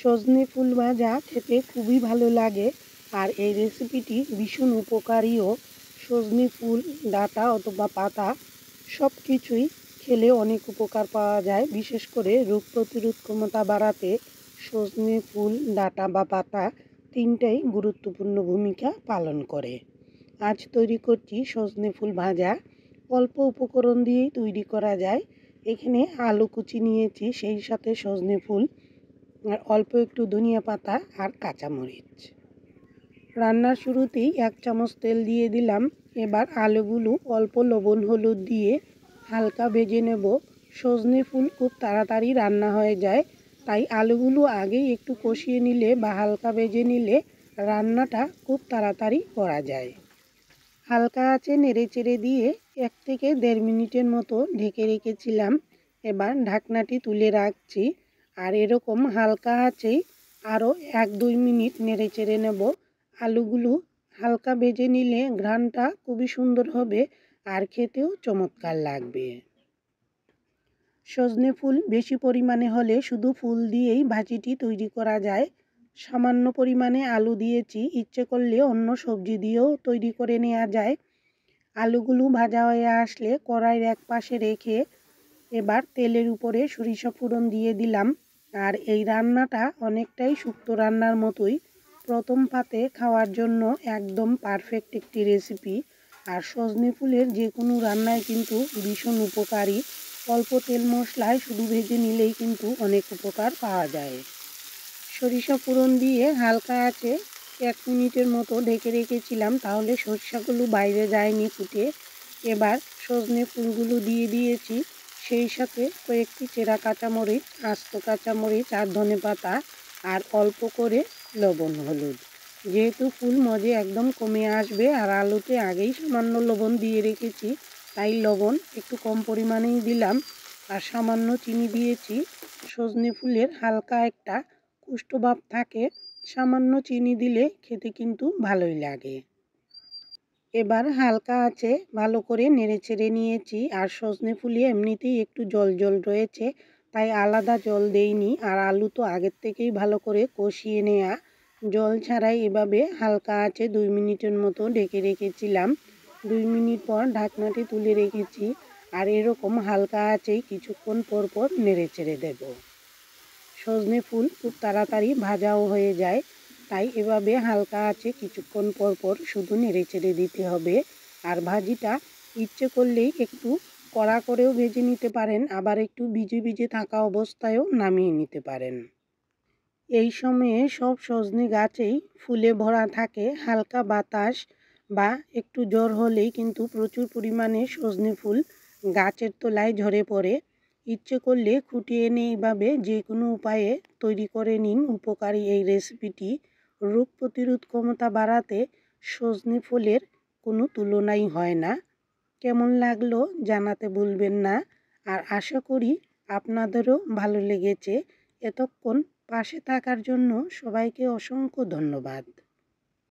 সজনে ফুল ভাজা খেতে খুবই ভালো লাগে আর এই রেসিপিটি ভীষণ উপকারীও। সজনে ফুল ডাঁটা অথবা পাতা সব কিছুই খেলে অনেক উপকার পাওয়া যায়। বিশেষ করে রোগ প্রতিরোধ ক্ষমতা বাড়াতে সজনে ফুল ডাঁটা বা পাতা তিনটাই গুরুত্বপূর্ণ ভূমিকা পালন করে। আজ তৈরি করছি সজনে ফুল ভাজা। অল্প উপকরণ দিয়েই তৈরি করা যায়। এখানে আলু কুচি নিয়েছি, সেই সাথে সজনে ফুল আর অল্প একটু ধনিয়া পাতা আর কাঁচামরিচ। রান্নার শুরুতেই 1 চামচ তেল দিয়ে দিলাম। এবার আলুগুলো অল্প লবণ হলুদ দিয়ে হালকা ভেজে নেব। সজনে ফুল খুব তাড়াতাড়ি রান্না হয়ে যায়, তাই আলুগুলো আগেই একটু কষিয়ে নিলে বা হালকা ভেজে নিলে রান্নাটা খুব তাড়াতাড়ি করা যায়। হালকা আঁচে নেড়েচেড়ে দিয়ে 1 থেকে 1.5 মিনিটের মতো ঢেকে রেখেছিলাম। এবার ঢাকনাটি তুলে রাখছি আর এরকম হালকা আঁচেই আরও 1-2 মিনিট নেড়েচেড়ে নেব। আলুগুলো হালকা ভেজে নিলে ঘ্রাণটা খুবই সুন্দর হবে আর খেতেও চমৎকার লাগবে। সজনে ফুল বেশি পরিমাণে হলে শুধু ফুল দিয়েই ভাজিটি তৈরি করা যায়। সামান্য পরিমাণে আলু দিয়েছি, ইচ্ছে করলে অন্য সবজি দিয়েও তৈরি করে নেওয়া যায়। আলুগুলো ভাজা হয়ে আসলে কড়াইয়ের এক পাশে রেখে এবার তেলের উপরে সরিষা ফোড়ন দিয়ে দিলাম। আর এই রান্নাটা অনেকটাই শুক্তো রান্নার মতোই। প্রথম পাতে খাওয়ার জন্য একদম পারফেক্ট একটি রেসিপি। আর সজনে ফুলের যে কোনো রান্নায় কিন্তু ভীষণ উপকারী। অল্প তেল মশলায় শুধু ভেজে নিলেই কিন্তু অনেক উপকার পাওয়া যায়। সরিষা ফোড়ন দিয়ে হালকা আঁচে 1 মিনিটের মতো ঢেকে রেখেছিলাম, তাহলে সরিষাগুলো বাইরে যায়নি ফুটে। এবার সজনে ফুলগুলো দিয়ে দিয়েছি, সেই সাথে কয়েকটি চেরা কাঁচামরিচ, আস্ত কাঁচামরিচ আর ধনেপাতা আর অল্প করে লবণ হলুদ। যেহেতু ফুল মজে একদম কমে আসবে আর আলুতে আগেই সামান্য লবণ দিয়ে রেখেছি, তাই লবণ একটু কম পরিমাণেই দিলাম। আর সামান্য চিনি দিয়েছি। সজনে ফুলের হালকা একটা কুষ্ঠভাব থাকে, সামান্য চিনি দিলে খেতে কিন্তু ভালোই লাগে। এবার হালকা আঁচে ভালো করে নেড়েচেড়ে নিয়েছি। আর সজনে ফুলে এমনিতেই একটু জল জল রয়েছে, তাই আলাদা জল দেইনি। আর আলু তো আগের থেকেই ভালো করে কষিয়ে নেওয়া। জল ছাড়াই এভাবে হালকা আঁচে 2 মিনিটের মতো ঢেকে রেখেছিলাম। 2 মিনিট পর ঢাকনাটি তুলে রেখেছি আর এরকম হালকা আঁচেই কিছুক্ষণ পর পর নেড়েচেড়ে দেব। সজনে ফুল খুব তাড়াতাড়ি ভাজাও হয়ে যায়, তাই এভাবে হালকা আঁচে কিছুক্ষণ পর পর শুধু নেড়েচেড়ে দিতে হবে। আর ভাজিটা ইচ্ছে করলেই একটু কড়া করেও ভেজে নিতে পারেন, আবার একটু ভিজে ভিজে থাকা অবস্থায়ও নামিয়ে নিতে পারেন। এই সময়ে সব সজনে গাছেই ফুলে ভরা থাকে। হালকা বাতাস বা একটু জ্বর হলেই কিন্তু প্রচুর পরিমাণে সজনে ফুল গাছের তলায় ঝরে পড়ে। ইচ্ছে করলে খুঁটিয়ে এনে এইভাবে যে কোনো উপায়ে তৈরি করে নিন উপকারী এই রেসিপিটি। রোগ প্রতিরোধ ক্ষমতা বাড়াতে সজনে ফুলের কোনো তুলনাই হয় না। কেমন লাগলো জানাতে ভুলবেন না। আর আশা করি আপনাদেরও ভালো লেগেছে। এতক্ষণ পাশে থাকার জন্য সবাইকে অসংখ্য ধন্যবাদ।